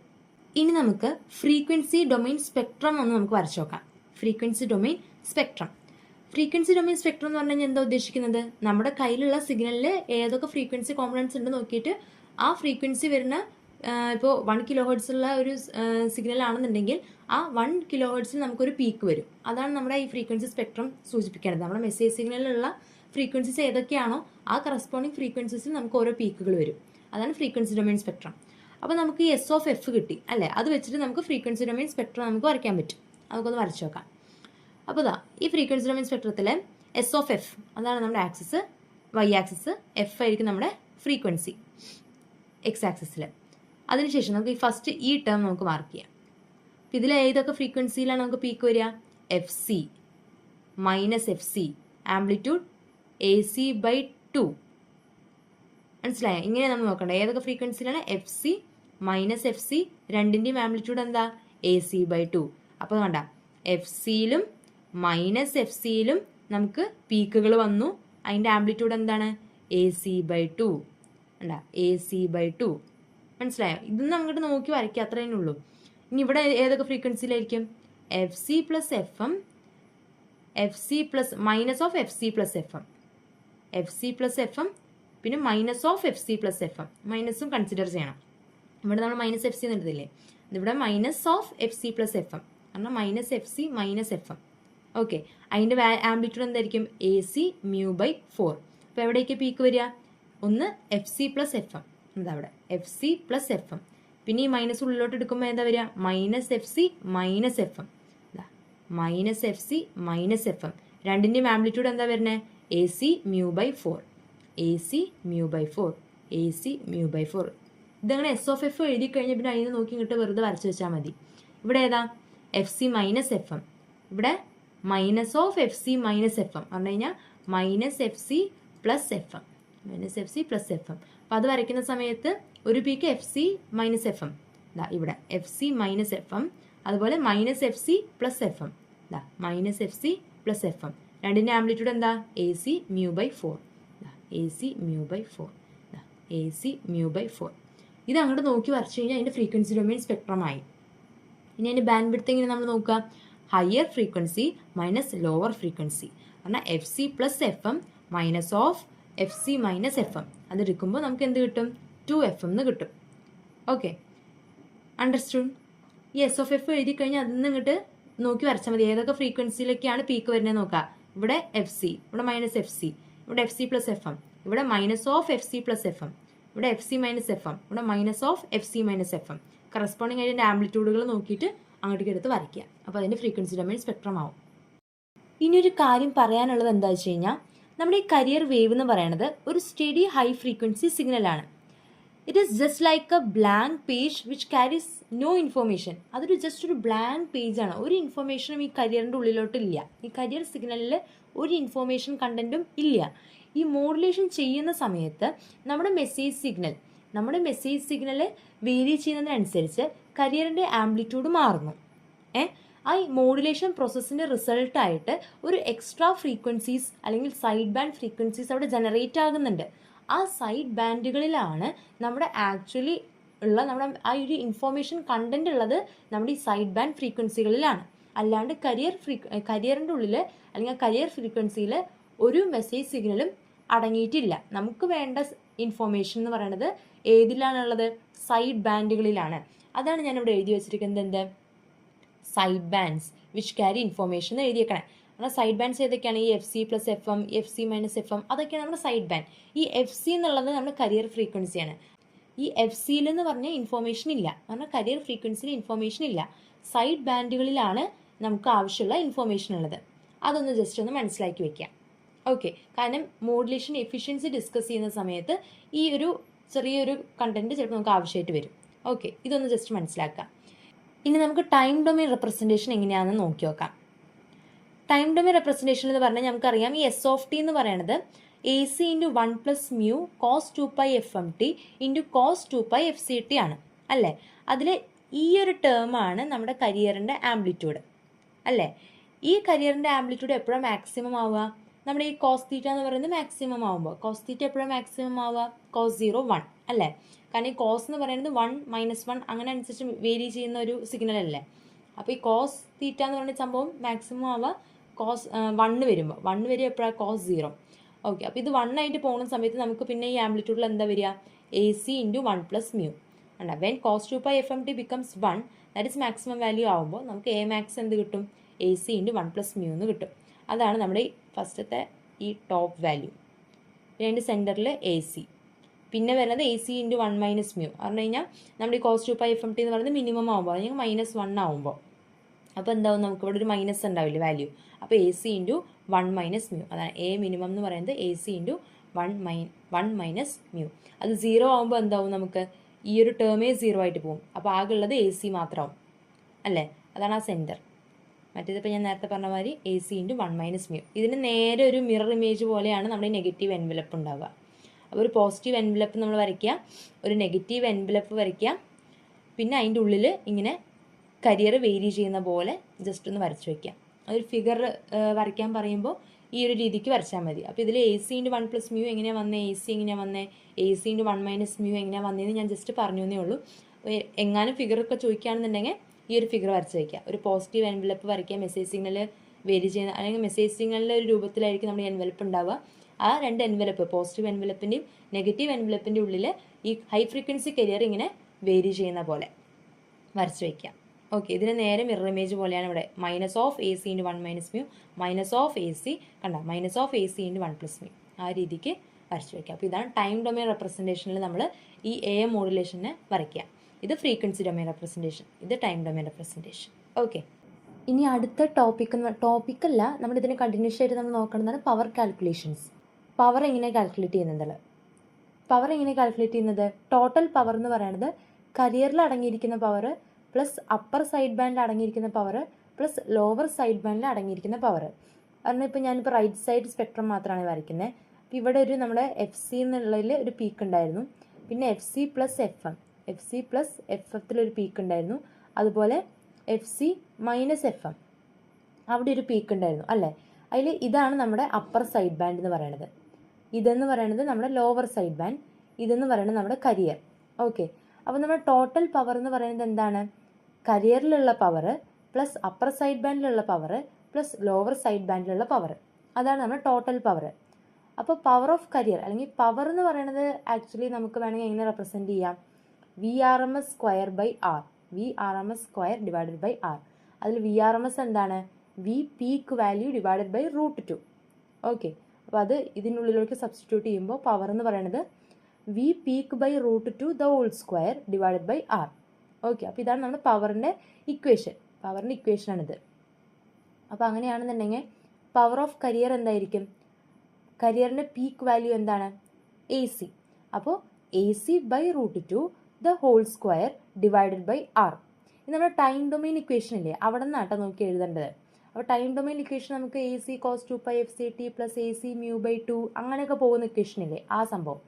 ഇനി നമുക്ക് ഫ്രീക്വൻസി ഡൊമൈൻ സ്പെക്ട്രം ഒന്ന് നമുക്ക് വരച്ചു നോക്കാം. ഫ്രീക്വൻസി ഡൊമൈൻ സ്പെക്ട്രം എന്ന് പറഞ്ഞു കഴിഞ്ഞാൽ എന്താ ഉദ്ദേശിക്കുന്നത്, നമ്മുടെ കയ്യിലുള്ള സിഗ്നലിൽ ഏതൊക്കെ ഫ്രീക്വൻസി കോമ്പണൻസ് ഉണ്ട് നോക്കിയിട്ട് ആ ഫ്രീക്വൻസി വരുന്ന ഇപ്പോൾ 1 kHz ഉള്ള ഒരു സിഗ്നൽ ആണെന്നുണ്ടെങ്കിൽ ആ 1 kHz നമുക്കൊരു പീക്ക് വരും. അതാണ് നമ്മുടെ ഈ ഫ്രീക്വൻസി സ്പെക്ട്രം സൂചിപ്പിക്കേണ്ടത്. നമ്മുടെ മെസ്സേജ് സിഗ്നലിലുള്ള ഫ്രീക്വൻസീസ് ഏതൊക്കെയാണോ ആ കറസ്പോണ്ടിങ് ഫ്രീക്വൻസീസിൽ നമുക്ക് ഓരോ പീക്കുകൾ വരും. അതാണ് ഫ്രീക്വൻസി ഡൊമൈൻ സ്പെക്ട്രം. അപ്പോൾ നമുക്ക് ഈ എസ് ഓഫ് എഫ് കിട്ടി അല്ലേ, അത് വെച്ചിട്ട് നമുക്ക് ഫ്രീക്വൻസി ഡൊമൈൻ സ്പെക്ട്രം നമുക്ക് വരയ്ക്കാൻ പറ്റും. നമുക്കൊന്ന് വരച്ചു നോക്കാം. അപ്പോൾ ഇതാ ഈ ഫ്രീക്വൻസി ഡൊമൈൻ സ്പെക്ട്രത്തിലെ എസ് ഓഫ് എഫ് അതാണ് നമ്മുടെ ആക്സിസ്, വൈ ആക്സിസ്, എഫ് ആയിരിക്കും നമ്മുടെ ഫ്രീക്വൻസി എക്സ് ആക്സിസിൽ. അതിനുശേഷം നമുക്ക് ഈ ഫസ്റ്റ് ഈ ടേം നമുക്ക് മാർക്ക് ചെയ്യാം. ഇതിൽ ഏതൊക്കെ ഫ്രീക്വൻസിയിലാണ് നമുക്ക് പീക്ക് വരിക, F C minus F C, amplitude A C by 2. മനസ്സിലായോ? ഇങ്ങനെ നമ്മൾ നോക്കണ്ട ഏതൊക്കെ ഫ്രീക്വൻസിയിലാണ് F C minus F C, രണ്ടിൻ്റെയും ആംപ്ലിറ്റ്യൂഡ് എന്താ, എ സി ബൈ 2. അപ്പോൾ കണ്ട എഫ് സിയിലും മൈനസ് എഫ് സിയിലും നമുക്ക് പീക്കുകൾ വന്നു, അതിൻ്റെ ആംപ്ലിറ്റ്യൂഡ് എന്താണ്, എ സി ബൈ 2. അല്ല AC/2. മനസ്സിലായോ? ഇതൊന്നും അങ്ങോട്ട് നോക്കി വരയ്ക്കുക, അത്രേ ഉള്ളൂ. ഇനി ഇവിടെ ഏതൊക്കെ ഫ്രീക്വൻസിയിലായിരിക്കും? FC plus FM, FC plus minus of FC plus FM, FC plus FM, പിന്നെ minus of FC plus FM. മൈനസും കൺസിഡർ ചെയ്യണം. ഇവിടെ നമ്മൾ മൈനസ് FC എന്ന് എടുത്തില്ലേ, ഇതിവിടെ minus of FC plus FM, കാരണം minus FC minus FM. Okay, അതിൻ്റെ ആംപ്ലിറ്റ്യൂഡ് എന്തായിരിക്കും? AC/4. അപ്പോൾ എവിടേക്ക് പീക്ക് വരിക? ഒന്ന് FC പ്ലസ് FM, എന്താ അവിടെ FC പ്ലസ് FM, പിന്നെ ഈ മൈനസ് ഉള്ളിലോട്ട് എടുക്കുമ്പോൾ എന്താ വരിക? Minus FC minus FM, minus FC minus FM. രണ്ടിൻ്റെയും ആംപ്ലിറ്റ്യൂഡ് എന്താ വരുന്നത്? AC/4, AC/4, AC/4. ഇതങ്ങനെ SOF എഴുതി കഴിഞ്ഞാൽ പിന്നെ അതിന് നോക്കി ഇങ്ങോട്ട് വെറുതെ വരച്ച് വെച്ചാൽ മതി. ഇവിടെ ഏതാ? FC മൈനസ് FM, ഇവിടെ minus of FC minus FM പറഞ്ഞു കഴിഞ്ഞാൽ minus FC plus FM, minus FC plus FM. അപ്പം അത് വരയ്ക്കുന്ന സമയത്ത് ഒരു പീക്ക് FC മൈനസ് FM, ഇവിടെ FC മൈനസ് FM, അതുപോലെ minus FC plus FM, minus FC plus FM. രണ്ടിൻ്റെ ആംപ്ലിറ്റ്യൂഡ് എന്താ? AC/4, AC/4, AC/4. ഇത് അങ്ങോട്ട് നോക്കി വരച്ചു കഴിഞ്ഞാൽ അതിൻ്റെ ഫ്രീക്വൻസി ഡൊമെയിൻ സ്പെക്ട്രമായി. ഇനി അതിൻ്റെ ബാൻഡ് വിഡ്ത്ത് എങ്ങനെ നമ്മൾ നോക്കുക? Higher frequency minus lower frequency, പറഞ്ഞാൽ FC plus FM minus of FC minus FM. അതെടുക്കുമ്പോൾ നമുക്ക് എന്ത് കിട്ടും? 2FM എന്ന് കിട്ടും. Okay, understood? ഈ SOF എഴുതി കഴിഞ്ഞാൽ അതിൽ നിന്ന് ഇങ്ങോട്ട് നോക്കി വരച്ചാൽ മതി. ഏതൊക്കെ ഫ്രീക്വൻസിയിലേക്കാണ് പീക്ക് വരുന്നത് നോക്കുക. ഇവിടെ FC, ഇവിടെ മൈനസ് FC, ഇവിടെ FC പ്ലസ് FM, ഇവിടെ minus of FC plus FM, ഇവിടെ FC മൈനസ് FM, ഇവിടെ minus of FC minus FM. Corresponding അതിൻ്റെ ആംപ്ലിറ്റ്യൂഡുകൾ നോക്കിയിട്ട് അങ്ങോട്ടേക്ക് എടുത്ത് വരയ്ക്കുക. അപ്പോൾ അതിൻ്റെ ഫ്രീക്വൻസി ഡൊമെയിൻ സ്പെക്ട്രം ആവും. ഇനിയൊരു കാര്യം പറയാനുള്ളത് എന്താ വെച്ച് കഴിഞ്ഞാൽ, നമ്മുടെ ഈ കരിയർ വേവ് എന്ന് പറയുന്നത് ഒരു സ്റ്റഡി ഹൈ ഫ്രീക്വൻസി സിഗ്നലാണ്. It is just like a blank page which carries no information. അതൊരു ജസ്റ്റ് ഒരു ബ്ലാങ്ക് പേജാണ്. ഒരു ഇൻഫോർമേഷനും ഈ കരിയറിൻ്റെ ഉള്ളിലോട്ടില്ല. ഈ കരിയർ സിഗ്നലിൽ ഒരു ഇൻഫോർമേഷൻ കണ്ടൻറ്റും ഇല്ല. ഈ മോഡുലേഷൻ ചെയ്യുന്ന സമയത്ത് നമ്മുടെ മെസ്സേജ് സിഗ്നൽ വേരി ചെയ്യുന്നതിനനുസരിച്ച് കരിയറിൻ്റെ ആംപ്ലിറ്റ്യൂഡ് മാറുന്നു. ആ മോഡുലേഷൻ പ്രോസസ്സിൻ്റെ റിസൾട്ടായിട്ട് ഒരു എക്സ്ട്രാ ഫ്രീക്വൻസീസ് അല്ലെങ്കിൽ സൈഡ് ബാൻഡ് ഫ്രീക്വൻസീസ് അവിടെ ജനറേറ്റ് ആകുന്നുണ്ട്. ആ സൈഡ് ബാൻഡുകളിലാണ് നമ്മുടെ ആക്ച്വലി ഉള്ള നമ്മുടെ ആ ഒരു ഇൻഫോർമേഷൻ കണ്ടന്റ് ഉള്ളത് നമ്മുടെ ഈ സൈഡ് ബാൻഡ് ഫ്രീക്വൻസികളിലാണ്. അല്ലാണ്ട് കരിയറിൻ്റെ ഉള്ളിൽ അല്ലെങ്കിൽ കരിയർ ഫ്രീക്വൻസിയിൽ ഒരു മെസ്സേജ് സിഗ്നലും അടങ്ങിയിട്ടില്ല. നമുക്ക് വേണ്ട ഇൻഫോർമേഷൻ എന്ന് പറയുന്നത് ഏതിലാണുള്ളത്? സൈഡ് ബാൻഡുകളിലാണ്. അതാണ് ഞാനിവിടെ എഴുതി വെച്ചിരിക്കുന്നത്. എന്ത്? Side bands which carry information എന്ന് എഴുതിയേക്കണേ. നമ്മുടെ സൈഡ് ബാൻഡ്സ് ഏതൊക്കെയാണ്? ഈ FC plus FM, FC minus FM, അതൊക്കെയാണ് നമ്മുടെ സൈഡ് ബാൻഡ്. ഈ FC എന്നുള്ളത് നമ്മുടെ കരിയർ ഫ്രീക്വൻസിയാണ്. ഈ FCയിൽ എന്ന് പറഞ്ഞാൽ ഇൻഫോർമേഷൻ ഇല്ല, പറഞ്ഞാൽ കരിയർ ഫ്രീക്വൻസിയിൽ ഇൻഫോർമേഷൻ ഇല്ല. സൈഡ് ബാൻഡുകളിലാണ് നമുക്ക് ആവശ്യമുള്ള ഇൻഫോർമേഷൻ ഉള്ളത്. അതൊന്ന് ജസ്റ്റ് ഒന്ന് മനസ്സിലാക്കി വെക്കാം. ഓക്കെ, കാരണം മോഡുലേഷൻ എഫിഷ്യൻസി ഡിസ്കസ് ചെയ്യുന്ന സമയത്ത് ഈ ഒരു ചെറിയൊരു കണ്ടന്റ് ചിലപ്പോൾ നമുക്ക് ആവശ്യമായിട്ട് വരും. ഓക്കെ, ഇതൊന്ന് ജസ്റ്റ് മനസ്സിലാക്കാം. ഇനി നമുക്ക് ടൈം ഡൊമെയിൻ റെപ്രസെൻറ്റേഷൻ എങ്ങനെയാണെന്ന് നോക്കി നോക്കാം. ടൈം ഡൊമെയിൻ റെപ്രസെൻറ്റേഷൻ എന്ന് പറഞ്ഞാൽ നമുക്കറിയാം ഈ SOT എന്ന് പറയുന്നത് AC × 1 + mu cos 2π FMT × cos 2π FCT ആണ് അല്ലേ? അതിൽ ഈ ഒരു ടേമാണ് നമ്മുടെ കരിയറിൻ്റെ ആംപ്ലിറ്റ്യൂഡ് അല്ലേ? ഈ കരിയറിൻ്റെ ആംപ്ലിറ്റ്യൂഡ് എപ്പോഴാണ് മാക്സിമം ആവുക? നമ്മുടെ ഈ cos θ എന്ന് പറയുന്നത് മാക്സിമം ആവുമ്പോൾ. cos θ എപ്പോഴാണ് മാക്സിമം ആവുക? cos 0 1 അല്ലേ? കാരണം ഈ കോസ് എന്ന് പറയുന്നത് 1 - 1 അങ്ങനെ അനുസരിച്ച് വേരി ചെയ്യുന്ന ഒരു സിഗ്നൽ അല്ലേ? അപ്പോൾ ഈ cos θ എന്ന് പറയുന്ന സംഭവം മാക്സിമം ആവുക cos 1 വരുമ്പോൾ. 1 വരെ എപ്പോഴാണ്? cos 0. ഓക്കെ, അപ്പോൾ ഇത് 1 ആയിട്ട് പോകുന്ന സമയത്ത് നമുക്ക് പിന്നെ ഈ ആംപ്ലിറ്റ്യൂഡിൽ എന്താ വരിക? AC × 1 + mu അല്ല. When cos 2π FMT becomes 1, that is maximum value ആവുമ്പോൾ നമുക്ക് A max എന്ത് കിട്ടും? AC × 1 + mu എന്ന് കിട്ടും. അതാണ് നമ്മുടെ ഫസ്റ്റത്തെ ഈ ടോപ്പ് വാല്യൂ. രണ്ട് സെൻറ്ററിൽ AC, പിന്നെ വരുന്നത് AC × 1 - mu പറഞ്ഞു കഴിഞ്ഞാൽ നമ്മുടെ ഈ cos 2π FMT എന്ന് പറയുന്നത് മിനിമം ആകുമ്പോൾ അല്ലെങ്കിൽ -1 ആകുമ്പോൾ. അപ്പോൾ എന്താവും? നമുക്ക് ഇവിടെ ഒരു മൈനസ് ഉണ്ടാവില്ല വാല്യൂ. അപ്പോൾ AC × 1 - mu അതാണ് A മിനിമം എന്ന് പറയുന്നത്. AC × 1 - mu. അത് 0 ആകുമ്പോൾ എന്താവും? നമുക്ക് ഈ ഒരു ടേമേ 0 ആയിട്ട് പോകും. അപ്പോൾ ആകെ ഉള്ളത് AC മാത്രമാവും അല്ലേ? അതാണ് ആ സെൻറ്റർ. മറ്റേതിപ്പോൾ ഞാൻ നേരത്തെ പറഞ്ഞ മാതിരി AC × 1 - mu. ഇതിന് നേരെ ഒരു മിറർ ഇമേജ് പോലെയാണ് നമ്മുടെ നെഗറ്റീവ് എൻവലപ്പ് ഉണ്ടാവുക. അപ്പോൾ ഒരു പോസിറ്റീവ് എൻവലപ്പ് നമ്മൾ വരയ്ക്കുക, ഒരു നെഗറ്റീവ് എൻവലപ്പ് വരയ്ക്കുക, പിന്നെ അതിൻ്റെ ഉള്ളിൽ ഇങ്ങനെ കരിയർ വേരി ചെയ്യുന്ന പോലെ ജസ്റ്റ് ഒന്ന് വരച്ച് വയ്ക്കുക. അതൊരു ഫിഗർ വരയ്ക്കാൻ പറയുമ്പോൾ ഈ ഒരു രീതിക്ക് വരച്ചാൽ മതി. അപ്പോൾ ഇതിൽ എ സി ഇൻറ്റു 1 + μ എങ്ങനെയാണ് വന്നത്, എ സി എങ്ങനെയാണ് വന്നത്, എ സി ഇൻറ്റു 1 - μ എങ്ങനെയാണ് വന്നതെന്ന് ഞാൻ ജസ്റ്റ് പറഞ്ഞു എന്നേ ഉള്ളൂ. എങ്ങാനും ഫിഗറൊക്കെ ചോദിക്കുകയാണെന്നുണ്ടെങ്കിൽ ഈ ഒരു ഫിഗർ വരച്ച് വയ്ക്കുക. ഒരു പോസിറ്റീവ് എൻവലപ്പ് വരയ്ക്കുക, മെസ്സേജ് സിഗ്നൽ വേരി ചെയ്യുന്ന അല്ലെങ്കിൽ മെസ്സേജ് സിഗ്നലിൻ്റെ ഒരു രൂപത്തിലായിരിക്കും നമ്മുടെ എൻവലപ്പ് ഉണ്ടാവുക. ആ രണ്ട് എൻവലപ്പ്, പോസിറ്റീവ് എൻവലപ്പിൻ്റെയും നെഗറ്റീവ് എൻവലപ്പിൻ്റെ ഉള്ളിൽ ഈ ഹൈ ഫ്രീക്വൻസി കരിയർ ഇങ്ങനെ വേരി ചെയ്യുന്ന പോലെ വരച്ച് വയ്ക്കുക. ഓക്കെ, ഇതിന് നേരെ മിറർ ഇമേജ് പോലെയാണ് ഇവിടെ -(AC × 1 - μ) -(AC) കണ്ട -(AC × 1 + μ) ആ രീതിക്ക് വരച്ച് വയ്ക്കുക. അപ്പോൾ ഇതാണ് ടൈം ഡൊമെയിൻ റെപ്രസെൻറ്റേഷനിൽ നമ്മൾ ഈ AM മോഡുലേഷനെ വരയ്ക്കുക. ഇത് ഫ്രീക്വൻസി ഡൊമെയിൻ റെപ്രസെൻറ്റേഷൻ, ഇത് ടൈം ഡൊമെയിൻ റെപ്രസെൻറ്റേഷൻ. ഓക്കെ, ഇനി അടുത്ത ടോപ്പിക്കല്ല, നമ്മളിതിന് കണ്ടിന്യൂസ് ആയിട്ട് നമ്മൾ നോക്കുന്നതാണ് പവർ കാൽക്കുലേഷൻസ്. പവർ എങ്ങനെ കാൽക്കുലേറ്റ് ചെയ്യുന്നത്? ടോട്ടൽ പവർ എന്ന് പറയുന്നത് കരിയറിൽ അടങ്ങിയിരിക്കുന്ന പവർ പ്ലസ് അപ്പർ സൈഡ് ബാൻഡിൽ അടങ്ങിയിരിക്കുന്ന പവർ പ്ലസ് ലോവർ സൈഡ് ബാൻഡിൽ അടങ്ങിയിരിക്കുന്ന പവർ. കാരണം ഇപ്പോൾ ഞാനിപ്പോൾ റൈറ്റ് സൈഡ് സ്പെക്ട്രം മാത്രമാണ് വരയ്ക്കുന്നത്. അപ്പോൾ ഇവിടെ ഒരു നമ്മുടെ FC എന്നുള്ളതിൽ ഒരു പീക്ക് ഉണ്ടായിരുന്നു, പിന്നെ FC + FM, FC + FFത്തിലൊരു പീക്ക് ഉണ്ടായിരുന്നു, അതുപോലെ FC - FM അവിടെ ഒരു പീക്ക് ഉണ്ടായിരുന്നു അല്ലേ. അതിൽ ഇതാണ് നമ്മുടെ അപ്പർ സൈഡ് ബാൻഡ് എന്ന് പറയുന്നത്, ഇതെന്ന് പറയുന്നത് നമ്മുടെ ലോവർ സൈഡ് ബാൻഡ്, ഇതെന്ന് പറയുന്നത് നമ്മുടെ കരിയർ. ഓക്കെ, അപ്പോൾ നമ്മുടെ ടോട്ടൽ പവർ എന്ന് പറയുന്നത് എന്താണ്? കരിയറിലുള്ള പവർ പ്ലസ് അപ്പർ സൈഡ് ബാൻഡിലുള്ള പവർ പ്ലസ് ലോവർ സൈഡ് ബാൻഡിലുള്ള പവർ, അതാണ് നമ്മുടെ ടോട്ടൽ പവർ. അപ്പോൾ പവർ ഓഫ് കരിയർ അല്ലെങ്കിൽ പവർ എന്ന് പറയുന്നത് ആക്ച്വലി നമുക്ക് വേണമെങ്കിൽ എങ്ങനെ റെപ്രസെൻറ്റ് ചെയ്യാം? VRMS² / R. അതിൽ VRMS എന്താണ്? V peak value / √2. ഓക്കെ, അപ്പോൾ അത് ഇതിനുള്ളിലേക്ക് സബ്സ്റ്റിറ്റ്യൂട്ട് ചെയ്യുമ്പോൾ പവർ എന്ന് പറയുന്നത് V പീക്ക് / √2 ² / R. ഓക്കെ, അപ്പോൾ ഇതാണ് നമ്മുടെ പവറിൻ്റെ ഇക്വേഷനാണിത്. അപ്പോൾ അങ്ങനെയാണെന്നുണ്ടെങ്കിൽ പവർ ഓഫ് കരിയർ എന്തായിരിക്കും? കരിയറിൻ്റെ പീക്ക് വാല്യൂ എന്താണ്? AC. അപ്പോൾ AC / √2 ² / R. ഇത് നമ്മുടെ ടൈം ഡൊമെയിൻ ഇക്വേഷൻ ഇല്ലേ, അവിടെ നിന്നാട്ടോ നോക്കി എഴുതേണ്ടത്. അപ്പോൾ ടൈം ഡൊമെയിൻ ഇക്വേഷൻ നമുക്ക് AC cos 2π FCT + AC μ/2 അങ്ങനെയൊക്കെ പോകുന്ന ഇക്വേഷൻ ഇല്ലേ, ആ സംഭവം.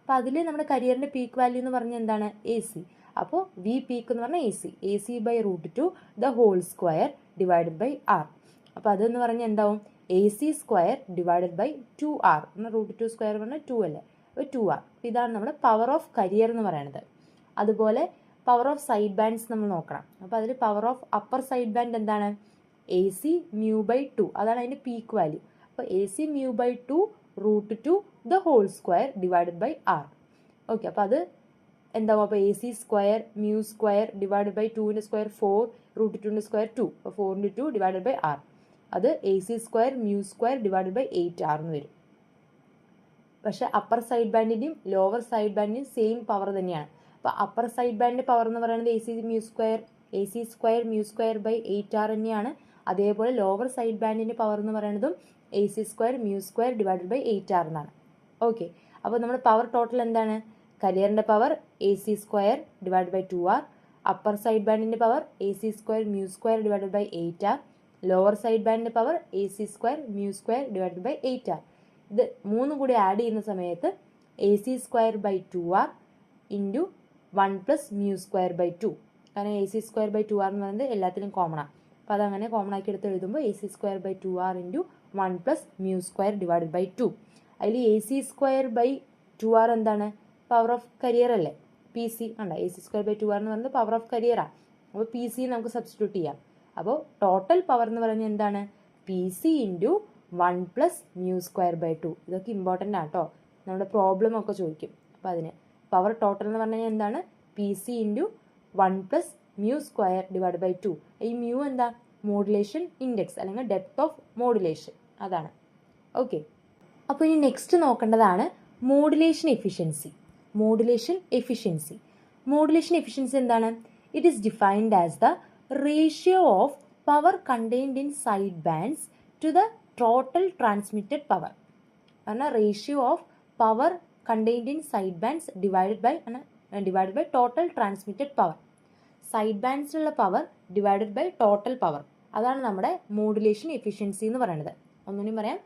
അപ്പോൾ അതിൽ നമ്മുടെ കരിയറിൻ്റെ പീക്ക് വാല്യൂ എന്ന് പറഞ്ഞാൽ എന്താണ്? AC. അപ്പോൾ V പീക്ക് എന്ന് പറഞ്ഞാൽ AC / √2 ² / R. അപ്പോൾ അതെന്ന് പറഞ്ഞാൽ എന്താവും? AC² / 2R. √2² പറഞ്ഞാൽ 2 അല്ലേ, അപ്പോൾ 2R. ഇതാണ് നമ്മുടെ പവർ ഓഫ് കരിയർ എന്ന് പറയുന്നത്. അതുപോലെ പവർ ഓഫ് സൈഡ് ബാൻഡ്സ് നമ്മൾ നോക്കണം. അപ്പോൾ അതിൽ power of upper side band എന്താണ്? AC μ/2, അതാണ് അതിൻ്റെ പീക്ക് വാല്യൂ. അപ്പോൾ AC μ/2 √2 ² / R. ഓക്കെ, അപ്പോൾ അത് എന്താവും? അപ്പോൾ AC² μ² / 2ൻ്റെ സ്ക്വയർ 4, √2ൻ്റെ സ്ക്വയർ 2, അപ്പോൾ 4 × 2 / R. അത് AC² μ² / 8R എന്ന് വരും. പക്ഷേ അപ്പർ സൈഡ് ബാൻഡിൻ്റെയും ലോവർ സൈഡ് ബാൻഡിൻ്റെയും സെയിം പവർ തന്നെയാണ്. അപ്പോൾ അപ്പർ സൈഡ് ബാൻഡിൻ്റെ പവർ എന്ന് പറയുന്നത് AC² μ² / 8R തന്നെയാണ്. അതേപോലെ ലോവർ സൈഡ് ബാൻഡിൻ്റെ പവർ എന്ന് പറയുന്നതും AC² μ² / 8R എന്നാണ്. ഓക്കെ, അപ്പോൾ നമ്മുടെ പവർ ടോട്ടൽ എന്താണ്? കരിയറിൻ്റെ power AC² / 2R, upper side ബാൻഡിൻ്റെ power AC² μ² / 8R, lower side ബാൻഡിൻ്റെ പവർ AC² μ² / 8R. ഇത് മൂന്നും കൂടി ആഡ് ചെയ്യുന്ന സമയത്ത് AC² / 2R × 1 + μ² / 2. കാരണം AC² / 2R എന്ന് പറയുന്നത് എല്ലാത്തിലും കോമൺ ആണ്. അപ്പോൾ അതങ്ങനെ കോമൺ ആക്കി എടുത്ത് എഴുതുമ്പോൾ AC² / 2R × 1 + μ² / 2. അതിൽ AC² / 2R എന്താണ്? പവർ ഓഫ് കരിയർ അല്ലേ, PC ഉണ്ട്. AC² / 2R എന്ന് പറയുന്നത് പവർ ഓഫ് കരിയറാണ്. അപ്പോൾ PC നമുക്ക് സബ്സ്റ്റിറ്റ്യൂട്ട് ചെയ്യാം. അപ്പോൾ ടോട്ടൽ പവർ എന്ന് പറഞ്ഞാൽ എന്താണ്? PC × 1 + μ² / 2. ഇതൊക്കെ ഇമ്പോർട്ടൻ്റ് ആണ് കേട്ടോ, നമ്മുടെ പ്രോബ്ലം ഒക്കെ ചോദിക്കും. അപ്പോൾ അതിന് പവർ ടോട്ടൽ എന്ന് പറഞ്ഞു കഴിഞ്ഞാൽ എന്താണ്? PC × 1 + μ² / 2. ഈ മ്യൂ എന്താ? മോഡുലേഷൻ ഇൻഡെക്സ് അല്ലെങ്കിൽ ഡെപ്ത് ഓഫ് മോഡുലേഷൻ, അതാണ്. ഓക്കെ, അപ്പോൾ ഇനി നെക്സ്റ്റ് നോക്കേണ്ടതാണ് മോഡുലേഷൻ എഫിഷ്യൻസി. മോഡുലേഷൻ എഫിഷ്യൻസി എന്താണ്? It is defined as the ratio of power contained in side bands to the total transmitted power. കാരണം ratio of power contained in side bands divided by total transmitted power. Side ബാൻഡ്സിലുള്ള power divided by total power, അതാണ് നമ്മുടെ modulation efficiency എന്ന് പറയുന്നത്. ഒന്നുകൂടി പറയാം,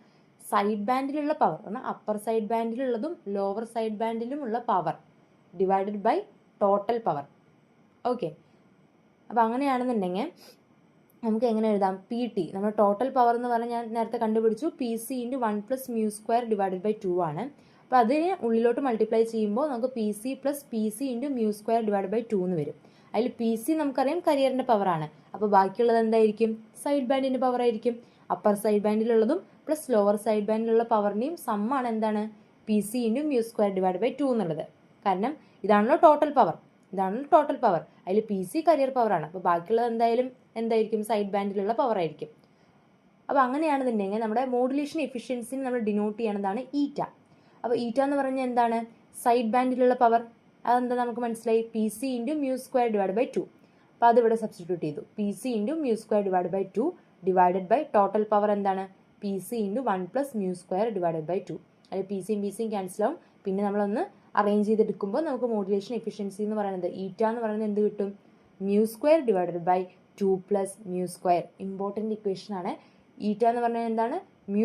side ബാൻഡിലുള്ള power പറഞ്ഞാൽ അപ്പർ സൈഡ് ബാൻഡിലുള്ളതും ലോവർ സൈഡ് ബാൻഡിലുമുള്ള power divided by total power. Okay, അപ്പോൾ അങ്ങനെയാണെന്നുണ്ടെങ്കിൽ നമുക്ക് എങ്ങനെ എഴുതാം? പി ടി, നമ്മുടെ ടോട്ടൽ പവർ എന്ന് പറഞ്ഞാൽ ഞാൻ നേരത്തെ കണ്ടുപിടിച്ചു, പി സി ഇൻറ്റു 1+μ² ആണ്. അപ്പോൾ അതിനെ ഉള്ളിലോട്ട് മൾട്ടിപ്ലൈ ചെയ്യുമ്പോൾ നമുക്ക് P C plus P C into μ² എന്ന് വരും. അതിൽ പി സി നമുക്കറിയാം കരിയറിൻ്റെ പവറാണ്. അപ്പോൾ ബാക്കിയുള്ളത് എന്തായിരിക്കും? സൈഡ് ബാൻഡിൻ്റെ പവർ ആയിരിക്കും. അപ്പർ സൈഡ് ബാൻഡിലുള്ളതും പ്ലസ് ലോവർ സൈഡ് ബാൻഡിലുള്ള പവറിൻ്റെയും സമ്മാണ് എന്താണ്? പി സി ഇൻറ്റു μ² എന്നുള്ളത്. കാരണം ഇതാണല്ലോ ടോട്ടൽ പവർ, അതിൽ പി സി കരിയർ പവറാണ്. അപ്പോൾ ബാക്കിയുള്ളത് എന്തായിരിക്കും? സൈഡ് ബാൻഡിലുള്ള പവർ ആയിരിക്കും. അപ്പോൾ അങ്ങനെയാണെന്നുണ്ടെങ്കിൽ നമ്മുടെ മോഡുലേഷൻ എഫിഷ്യൻസിനെ നമ്മൾ ഡിനോട്ട് ചെയ്യണതാണ് ഈറ്റ. അപ്പോൾ ഈറ്റ എന്ന് പറഞ്ഞാൽ എന്താണ്? സൈഡ് ബാൻഡിലുള്ള പവർ. അതെന്താ നമുക്ക് മനസ്സിലായി? P C into μ²/2. അപ്പോൾ അതിവിടെ സബ്സ്റ്റിറ്റ്യൂട്ട് ചെയ്തു. P C into μ²/2 divided by total power എന്താണ്? P C into 1+μ²/2. അതിൽ പി സിയും ക്യാൻസൽ ആവും. പിന്നെ നമ്മളൊന്ന് അറേഞ്ച് ചെയ്തെടുക്കുമ്പോൾ നമുക്ക് മോഡുലേഷൻ എഫിഷ്യൻസി എന്ന് പറയുന്നത് ഈറ്റ എന്ന് പറയുന്നത് എന്ത് കിട്ടും? μ²/2 + μ². ഇമ്പോർട്ടൻറ്റ് ഇക്വേഷൻ ആണ്. ഈറ്റ എന്ന് പറഞ്ഞാൽ എന്താണ്? μ²/2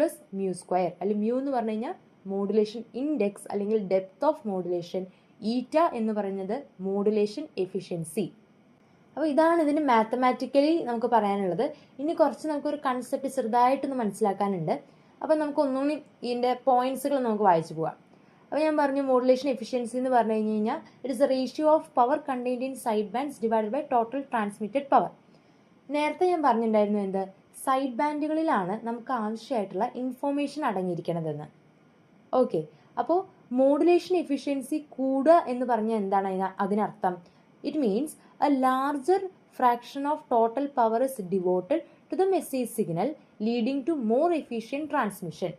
+ μ². അല്ലെങ്കിൽ മ്യൂ എന്ന് പറഞ്ഞു കഴിഞ്ഞാൽ മോഡുലേഷൻ ഇൻഡെക്സ് അല്ലെങ്കിൽ ഡെപ്ത് ഓഫ് മോഡുലേഷൻ. ഈറ്റ എന്ന് പറയുന്നത് മോഡുലേഷൻ എഫിഷ്യൻസി. അപ്പോൾ ഇതാണ് ഇതിന് മാത്തമാറ്റിക്കലി നമുക്ക് പറയാനുള്ളത്. ഇനി കുറച്ച് നമുക്കൊരു കൺസെപ്റ്റ് ചെറുതായിട്ടൊന്ന് മനസ്സിലാക്കാനുണ്ട്. അപ്പോൾ നമുക്ക് ഒന്നുകൂടി ഇതിൻ്റെ പോയിന്റ്സുകൾ നമുക്ക് വായിച്ചു പോകാം. അപ്പോൾ ഞാൻ പറഞ്ഞു മോഡുലേഷൻ എഫിഷ്യൻസി എന്ന് പറഞ്ഞു കഴിഞ്ഞാൽ it is a ratio of power contained in side bands divided by total transmitted power. നേരത്തെ ഞാൻ പറഞ്ഞിട്ടുണ്ടായിരുന്നു എന്ത്? സൈഡ് ബാൻഡുകളിലാണ് നമുക്ക് ആവശ്യമായിട്ടുള്ള ഇൻഫോർമേഷൻ അടങ്ങിയിരിക്കണതെന്ന്. ഓക്കെ, അപ്പോൾ മോഡുലേഷൻ എഫിഷ്യൻസി കൂടുക എന്ന് പറഞ്ഞാൽ എന്താണ് അതിനർത്ഥം? It means a larger fraction of total power is devoted to the message signal leading to more efficient transmission.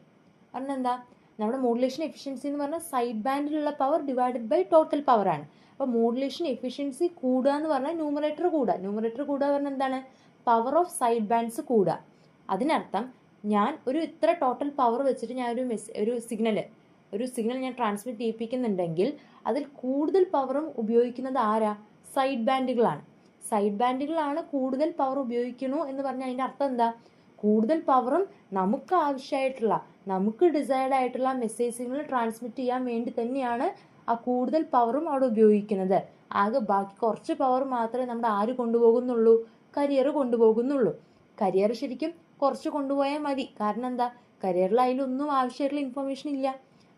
കാരണം എന്താ? നമ്മുടെ മോഡുലേഷൻ എഫിഷ്യൻസി എന്ന് പറഞ്ഞാൽ സൈഡ് ബാൻഡിലുള്ള പവർ ഡിവൈഡഡ് ബൈ ടോട്ടൽ പവറാണ്. അപ്പോൾ മോഡുലേഷൻ എഫിഷ്യൻസി കൂടുക എന്ന് പറഞ്ഞാൽ ന്യൂമറേറ്റർ കൂടുക പറഞ്ഞാൽ എന്താണ്? പവർ ഓഫ് സൈഡ് ബാൻഡ്സ് കൂടുക. അതിനർത്ഥം ഞാൻ ഇത്ര ടോട്ടൽ പവർ വെച്ചിട്ട് ഞാൻ ഒരു സിഗ്നൽ ഞാൻ ട്രാൻസ്മിറ്റ് ചെയ്യിപ്പിക്കുന്നുണ്ടെങ്കിൽ അതിൽ കൂടുതൽ പവറും ഉപയോഗിക്കുന്നത് ആരാ? സൈഡ് ബാൻഡുകളാണ് കൂടുതൽ പവർ ഉപയോഗിക്കണു എന്ന് പറഞ്ഞാൽ അതിൻ്റെ അർത്ഥം എന്താ? കൂടുതൽ പവറും നമുക്ക് ആവശ്യമായിട്ടുള്ള, നമുക്ക് ഡിസൈർഡ് ആയിട്ടുള്ള മെസ്സേജ് സിഗ്നൽ ട്രാൻസ്മിറ്റ് ചെയ്യാൻ വേണ്ടി തന്നെയാണ് ആ കൂടുതൽ പവറും അവിടെ ഉപയോഗിക്കുന്നത്. ആകെ ബാക്കി കുറച്ച് പവർ മാത്രമേ നമ്മുടെ ആര് കൊണ്ടുപോകുന്നുള്ളൂ? കരിയർ കൊണ്ടുപോകുന്നുള്ളൂ. കരിയർ ശരിക്കും കുറച്ച് കൊണ്ടുപോയാൽ മതി. കാരണം എന്താ? കരിയറിൽ അതിലൊന്നും ആവശ്യമായിട്ടുള്ള ഇൻഫർമേഷൻ ഇല്ല.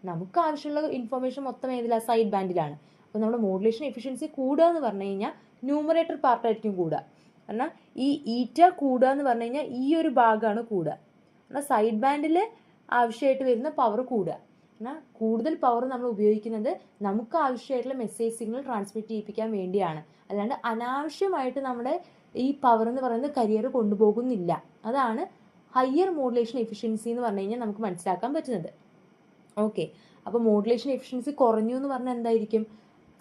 നമുക്ക് ആവശ്യമുള്ള ഇൻഫർമേഷൻ മൊത്തം ഏതിലാണ്? സൈഡ് ബാൻഡിലാണ്. അപ്പോൾ നമ്മുടെ മോഡുലേഷൻ എഫിഷ്യൻസി കൂടുക എന്ന് പറഞ്ഞു കഴിഞ്ഞാൽ ന്യൂമറേറ്റർ പാർട്ടായിരിക്കും കൂടുക. കാരണം ഈ ഈറ്റ കൂടുക എന്ന് പറഞ്ഞു കഴിഞ്ഞാൽ ഈ ഒരു ഭാഗമാണ് കൂടുക. എന്നാൽ സൈഡ് ബാൻഡിൽ ആവശ്യമായിട്ട് വരുന്ന പവർ കൂടുക. എന്നാൽ കൂടുതൽ പവർ നമ്മൾ ഉപയോഗിക്കുന്നത് നമുക്ക് ആവശ്യമായിട്ടുള്ള മെസ്സേജ് സിഗ്നൽ ട്രാൻസ്മിറ്റ് ചെയ്യിപ്പിക്കാൻ വേണ്ടിയാണ്. അല്ലാണ്ട് അനാവശ്യമായിട്ട് നമ്മുടെ ഈ പവർ എന്ന് പറയുന്നത് കരിയർ കൊണ്ടുപോകുന്നില്ല. അതാണ് ഹയർ മോഡുലേഷൻ എഫിഷ്യൻസി എന്ന് പറഞ്ഞു കഴിഞ്ഞാൽ നമുക്ക് മനസ്സിലാക്കാൻ പറ്റുന്നത്. ഓക്കെ, അപ്പോൾ മോഡുലേഷൻ എഫിഷ്യൻസി കുറഞ്ഞു എന്ന് പറഞ്ഞാൽ എന്തായിരിക്കും?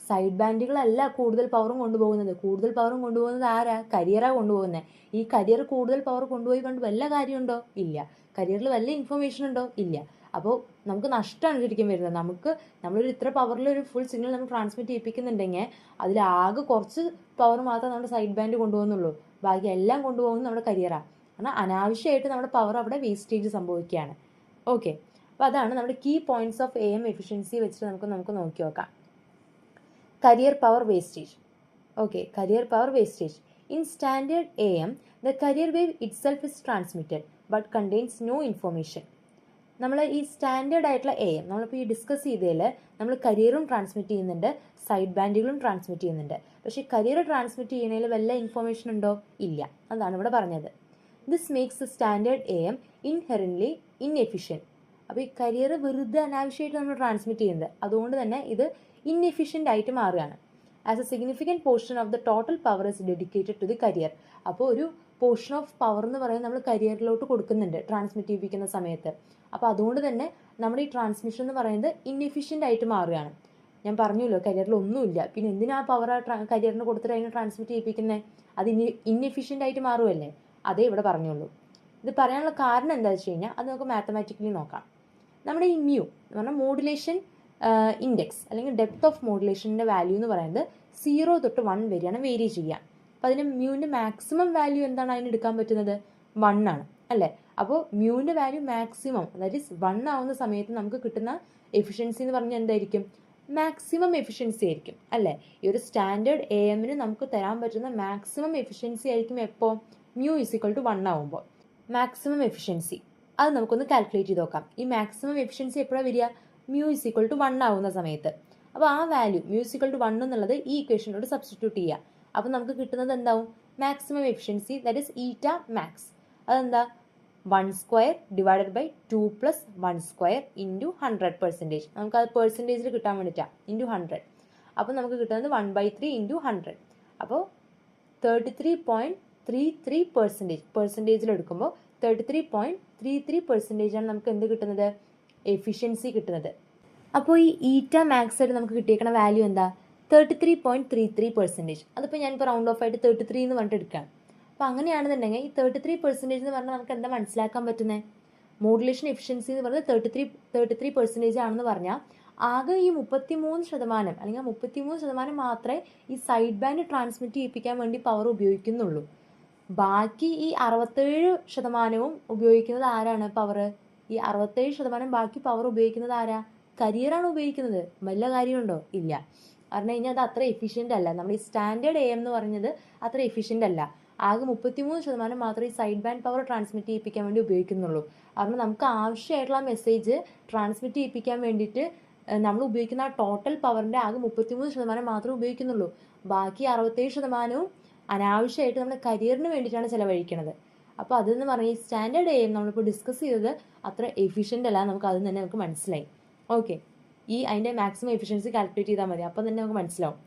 സൈഡ് ബാൻഡുകളല്ല കൂടുതൽ പവറും കൊണ്ടുപോകുന്നത് ആരാ? കരിയറാണ് കൊണ്ടുപോകുന്നത്. ഈ കരിയർ കൂടുതൽ പവർ കൊണ്ടുപോയി കൊണ്ട് വല്ല കാര്യമുണ്ടോ? ഇല്ല. കരിയറിൽ വല്ല ഇൻഫർമേഷൻ ഉണ്ടോ? ഇല്ല. അപ്പോൾ നമുക്ക് നഷ്ടമാണ് ശരിക്കും വരുന്നത്. നമ്മളൊരു ഇത്ര പവറിൽ ഒരു ഫുൾ സിഗ്നൽ നമ്മൾ ട്രാൻസ്മിറ്റ് ചെയ്യിപ്പിക്കുന്നുണ്ടെങ്കിൽ അതിലാകെ കുറച്ച് പവർ മാത്രമേ നമ്മുടെ സൈഡ് ബാൻഡ് കൊണ്ടുപോകുന്നുള്ളൂ. ബാക്കി എല്ലാം കൊണ്ടുപോകുന്നത് നമ്മുടെ കരിയറാണ്. കാരണം അനാവശ്യമായിട്ട് നമ്മുടെ പവർ അവിടെ വേസ്റ്റേജ് സംഭവിക്കുകയാണ്. ഓക്കെ, അപ്പോൾ അതാണ് നമ്മുടെ key points of AM efficiency വെച്ചിട്ട് നമുക്ക് നോക്കി നോക്കാം. Carrier power wastage. Okay, carrier power wastage. In standard AM the carrier wave itself is transmitted but contains no information. നമ്മൾ ഈ സ്റ്റാൻഡേർഡ് ആയിട്ടുള്ള AM നമ്മളിപ്പോൾ ഈ ഡിസ്കസ് ചെയ്തതിൽ നമ്മൾ കരിയറും ട്രാൻസ്മിറ്റ് ചെയ്യുന്നുണ്ട്, സൈഡ് ബാൻഡുകളും ട്രാൻസ്മിറ്റ് ചെയ്യുന്നുണ്ട്. പക്ഷേ കരിയർ ട്രാൻസ്മിറ്റ് ചെയ്യുന്നതിൽ വല്ല ഇൻഫർമേഷൻ ഉണ്ടോ? ഇല്ല. അതാണ് ഇവിടെ പറഞ്ഞത്. This makes the standard AM inherently inefficient. അപ്പോൾ ഈ കരിയർ വെറുതെ അനാവശ്യമായിട്ട് നമ്മൾ ട്രാൻസ്മിറ്റ് ചെയ്യുന്നത്, അതുകൊണ്ട് തന്നെ ഇത് ഇൻഎഫിഷ്യൻ്റ് ആയിട്ട് മാറുകയാണ്. As a significant portion of the total power is dedicated to the carrier. അപ്പോൾ ഒരു പോർഷൻ ഓഫ് പവർ എന്ന് പറയുന്നത് നമ്മൾ കരിയറിലോട്ട് കൊടുക്കുന്നുണ്ട് ട്രാൻസ്മിറ്റ് ചെയ്യിപ്പിക്കുന്ന സമയത്ത്. അപ്പോൾ അതുകൊണ്ട് തന്നെ നമ്മുടെ ഈ ട്രാൻസ്മിഷൻ എന്ന് പറയുന്നത് ഇൻഎഫിഷ്യൻ്റ് ആയിട്ട് മാറുകയാണ്. ഞാൻ പറഞ്ഞല്ലോ കരിയറിൽ ഒന്നുമില്ല, പിന്നെ എന്തിനാ പവർ കരിയറിന് കൊടുത്തിട്ട് അതിനെ ട്രാൻസ്മിറ്റ് ചെയ്യിപ്പിക്കുന്നത്? അത് ഇൻഎഫിഷ്യൻ്റ് ആയിട്ട് മാറുമല്ലേ? അതേ ഇവിടെ പറഞ്ഞുള്ളൂ. ഇത് പറയാനുള്ള കാരണം എന്താ വെച്ച് കഴിഞ്ഞാൽ അത് നമുക്ക് മാത്തമാറ്റിക്കലി നോക്കാം. നമ്മുടെ ഈ മ്യൂ എന്ന് പറഞ്ഞാൽ മോഡുലേഷൻ ഇൻഡെക്സ് അല്ലെങ്കിൽ ഡെപ്ത് ഓഫ് മോഡുലേഷൻ്റെ വാല്യൂ എന്ന് പറയുന്നത് 0 തൊട്ട് 1 വരെയാണ് വേരി ചെയ്യുക. അപ്പോൾ അതിന് മ്യൂവിൻ്റെ മാക്സിമം വാല്യൂ എന്താണ് അതിന് എടുക്കാൻ പറ്റുന്നത്? 1 ആണ് അല്ലേ? അപ്പോൾ മ്യൂവിൻ്റെ വാല്യൂ മാക്സിമം അതായത് 1 ആവുന്ന സമയത്ത് നമുക്ക് കിട്ടുന്ന എഫിഷ്യൻസി എന്ന് പറഞ്ഞാൽ എന്തായിരിക്കും? മാക്സിമം എഫിഷ്യൻസി ആയിരിക്കും അല്ലേ. ഈ ഒരു സ്റ്റാൻഡേർഡ് AM-ന് നമുക്ക് തരാൻ പറ്റുന്ന മാക്സിമം എഫിഷ്യൻസി ആയിരിക്കും എപ്പോൾ μ = 1 ആവുമ്പോൾ. മാക്സിമം എഫിഷ്യൻസി അത് നമുക്കൊന്ന് കാൽക്കുലേറ്റ് ചെയ്ത് നോക്കാം. ഈ മാക്സിമം എഫിഷ്യൻസി എപ്പോഴാണ് വരിക? μ = 1 ആവുന്ന സമയത്ത്. അപ്പോൾ ആ വാല്യൂ μ = 1 എന്നുള്ളത് ഈ ഇക്വേഷനോട് സബ്സ്റ്റിറ്റ്യൂട്ട് ചെയ്യുക. അപ്പോൾ നമുക്ക് കിട്ടുന്നത് എന്താവും? മാക്സിമം എഫിഷ്യൻസി ദാറ്റ് ഈസ് ഈറ്റ മാക്സ്. അതെന്താ? 1² ഡിവൈഡഡ് ബൈ 2 + 1² ഇൻറ്റു 100%. നമുക്കത് പെർസെൻറ്റേജിൽ കിട്ടാൻ വേണ്ടിയിട്ടാണ്, ഇൻറ്റു 100. അപ്പോൾ നമുക്ക് കിട്ടുന്നത് 1/3 ഇൻറ്റു 100. അപ്പോൾ 33.33%. പെർസെൻറ്റേജിൽ എടുക്കുമ്പോൾ 33.33% ആണ് നമുക്ക് എന്ത് കിട്ടുന്നത്? എഫിഷ്യൻസി കിട്ടുന്നത്. അപ്പോൾ ഈ ഈറ്റ മാക്സ് ആയിട്ട് നമുക്ക് കിട്ടിയേക്കുന്ന വാല്യൂ എന്താ? 33.33%. അതിപ്പോൾ ഞാനിപ്പോൾ റൗണ്ട് ഓഫ് ആയിട്ട് 33 എന്ന് പറഞ്ഞിട്ട് എടുക്കാം. അപ്പോൾ അങ്ങനെയാണെന്നുണ്ടെങ്കിൽ ഈ 33% എന്ന് പറഞ്ഞാൽ നമുക്ക് എന്താ മനസ്സിലാക്കാൻ പറ്റുന്നത്? മോഡുലേഷൻ എഫിഷ്യൻസി എന്ന് പറഞ്ഞാൽ 33% ആണെന്ന് പറഞ്ഞാൽ ആകെ ഈ 33% അല്ലെങ്കിൽ 33% മാത്രമേ ഈ സൈഡ് ബാൻഡ് ട്രാൻസ്മിറ്റ് ചെയ്യിപ്പിക്കാൻ വേണ്ടി പവർ ഉപയോഗിക്കുന്നുള്ളൂ. ബാക്കി ഈ 67% ഉപയോഗിക്കുന്നത് ആരാണ് പവർ? ഈ 67% ബാക്കി പവർ ഉപയോഗിക്കുന്നത് ആരാ? കരിയറാണ് ഉപയോഗിക്കുന്നത്. വല്ല കാര്യമുണ്ടോ? ഇല്ല. പറഞ്ഞു കഴിഞ്ഞാൽ അത് അത്ര എഫിഷ്യൻ്റ് അല്ല. നമ്മുടെ ഈ സ്റ്റാൻഡേർഡ് AM എന്ന് പറഞ്ഞത് അത്ര എഫിഷ്യൻ്റ് അല്ല. ആകെ 33% മാത്രമേ ഈ സൈഡ് ബാൻഡ് പവർ ട്രാൻസ്മിറ്റ് ചെയ്യിപ്പിക്കാൻ വേണ്ടി ഉപയോഗിക്കുന്നുള്ളൂ. കാരണം നമുക്ക് ആവശ്യമായിട്ടുള്ള മെസ്സേജ് ട്രാൻസ്മിറ്റ് ചെയ്യിപ്പിക്കാൻ വേണ്ടിയിട്ട് നമ്മൾ ഉപയോഗിക്കുന്ന ആ ടോട്ടൽ പവറിൻ്റെ ആകെ 33% മാത്രമേ ഉപയോഗിക്കുന്നുള്ളൂ. ബാക്കി 67% അനാവശ്യമായിട്ട് നമ്മുടെ കരിയറിന് വേണ്ടിയിട്ടാണ് ചിലവഴിക്കുന്നത്. അപ്പോൾ അതെന്ന് പറഞ്ഞാൽ ഈ സ്റ്റാൻഡേർഡ് AM നമ്മളിപ്പോൾ ഡിസ്കസ് ചെയ്തത് അത്ര എഫിഷ്യൻ്റ് അല്ല. നമുക്ക് അതിൽ തന്നെ നമുക്ക് മനസ്സിലായി. ഓക്കെ, അതിൻ്റെ മാക്സിമം എഫിഷ്യൻസി കാൽക്കുലേറ്റ് ചെയ്താൽ മതി. അപ്പം തന്നെ നമുക്ക് മനസ്സിലാവും.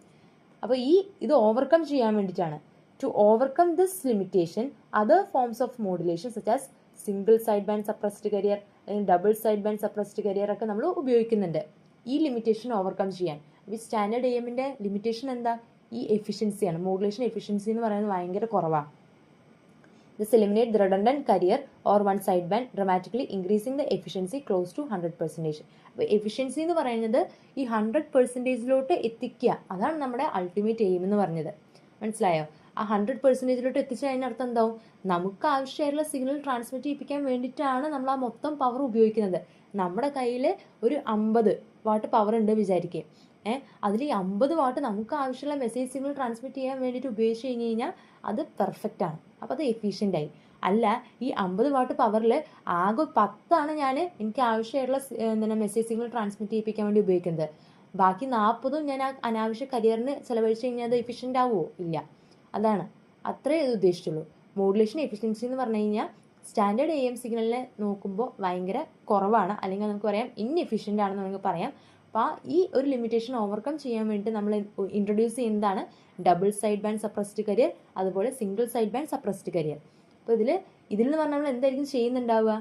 അപ്പോൾ ഇത് ഓവർകം ചെയ്യാൻ വേണ്ടിയിട്ടാണ്. To overcome this limitation, other forms of modulation such as single sideband suppressed carrier അല്ലെങ്കിൽ double side band suppressed career ഒക്കെ നമ്മൾ ഉപയോഗിക്കുന്നുണ്ട് ഈ ലിമിറ്റേഷൻ ഓവർകം ചെയ്യാൻ. ഈ സ്റ്റാൻഡേർഡ് AM-ൻ്റെ ലിമിറ്റേഷൻ എന്താ? ഈ എഫിഷ്യൻസിയാണ്. മോഡുലേഷൻ എഫിഷ്യൻസി എന്ന് പറയുന്നത് ഭയങ്കര കുറവാണ്. This eliminate the redundant carrier or one sideband, dramatically increasing the efficiency close to 100%. അപ്പോൾ എഫിഷ്യൻസി എന്ന് പറയുന്നത് ഈ 100%-ലോട്ട് എത്തിക്കുക. അതാണ് നമ്മുടെ അൾട്ടിമേറ്റ് എയിം എന്ന് പറഞ്ഞത്. മനസ്സിലായോ? ആ 100%-ലോട്ട് എത്തിച്ചു കഴിഞ്ഞ അർത്ഥം എന്താവും? നമുക്ക് ആവശ്യമായിട്ടുള്ള സിഗ്നൽ ട്രാൻസ്മിറ്റ് ചെയ്യിപ്പിക്കാൻ വേണ്ടിയിട്ടാണ് നമ്മൾ ആ മൊത്തം പവർ ഉപയോഗിക്കുന്നത്. നമ്മുടെ കയ്യിൽ ഒരു 50 വാട്ട് പവർ ഉണ്ട് വിചാരിക്കുക. അതിൽ ഈ 50 വാട്ട് നമുക്ക് ആവശ്യമുള്ള മെസ്സേജ് സിഗ്നൽ ട്രാൻസ്മിറ്റ് ചെയ്യാൻ വേണ്ടിയിട്ട് ഉപയോഗിച്ച് കഴിഞ്ഞ് കഴിഞ്ഞാൽ അത് പെർഫെക്റ്റ് ആണ്. അപ്പോൾ അത് എഫിഷ്യൻ്റ് ആയി. അല്ല, ഈ 50 വാട്ട് പവറിൽ ആകെ 10 എനിക്ക് ആവശ്യമായിട്ടുള്ള മെസ്സേജ് സിഗ്നൽ ട്രാൻസ്മിറ്റ് ചെയ്യിപ്പിക്കാൻ വേണ്ടി ഉപയോഗിക്കുന്നത്. ബാക്കി 40 ഞാൻ ആ അനാവശ്യ കരിയറിന് ചിലവഴിച്ച് കഴിഞ്ഞാൽ അത് എഫിഷ്യൻ്റ് ആവുമോ? ഇല്ല. അതാണ്, അത്രേ ഇത് ഉദ്ദേശിച്ചുള്ളൂ. മോഡുലേഷൻ എഫിഷ്യൻസി എന്ന് പറഞ്ഞു കഴിഞ്ഞാൽ സ്റ്റാൻഡേർഡ് AM സിഗ്നലിനെ നോക്കുമ്പോൾ ഭയങ്കര കുറവാണ്, അല്ലെങ്കിൽ നമുക്ക് പറയാം ഇൻഎഫിഷ്യൻ്റ് ആണെന്ന് നമുക്ക് പറയാം. അപ്പോൾ ഈ ഒരു ലിമിറ്റേഷൻ ഓവർകം ചെയ്യാൻ വേണ്ടി നമ്മൾ ഇൻട്രൊഡ്യൂസ് ചെയ്യുന്നതാണ് double side band suppressed carrier, അതുപോലെ single side band suppressed carrier. അപ്പോൾ ഇതിൽ എന്ന് പറഞ്ഞാൽ നമ്മൾ എന്തായിരിക്കും ചെയ്യുന്നുണ്ടാവുക?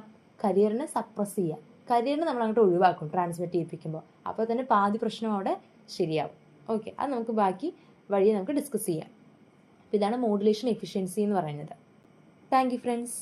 കരിയറിനെ സപ്രസ് ചെയ്യുക. കരിയറിനെ നമ്മൾ അങ്ങോട്ട് ഒഴിവാക്കും ട്രാൻസ്മിറ്റ് ചെയ്യിപ്പിക്കുമ്പോൾ. അപ്പോൾ തന്നെ പാതി പ്രശ്നം അവിടെ ശരിയാവും. ഓക്കെ, അത് നമുക്ക് ബാക്കി വഴിയെ നമുക്ക് ഡിസ്കസ് ചെയ്യാം. അപ്പോൾ ഇതാണ് മോഡുലേഷൻ എഫിഷ്യൻസി എന്ന് പറയുന്നത്. Thank you friends.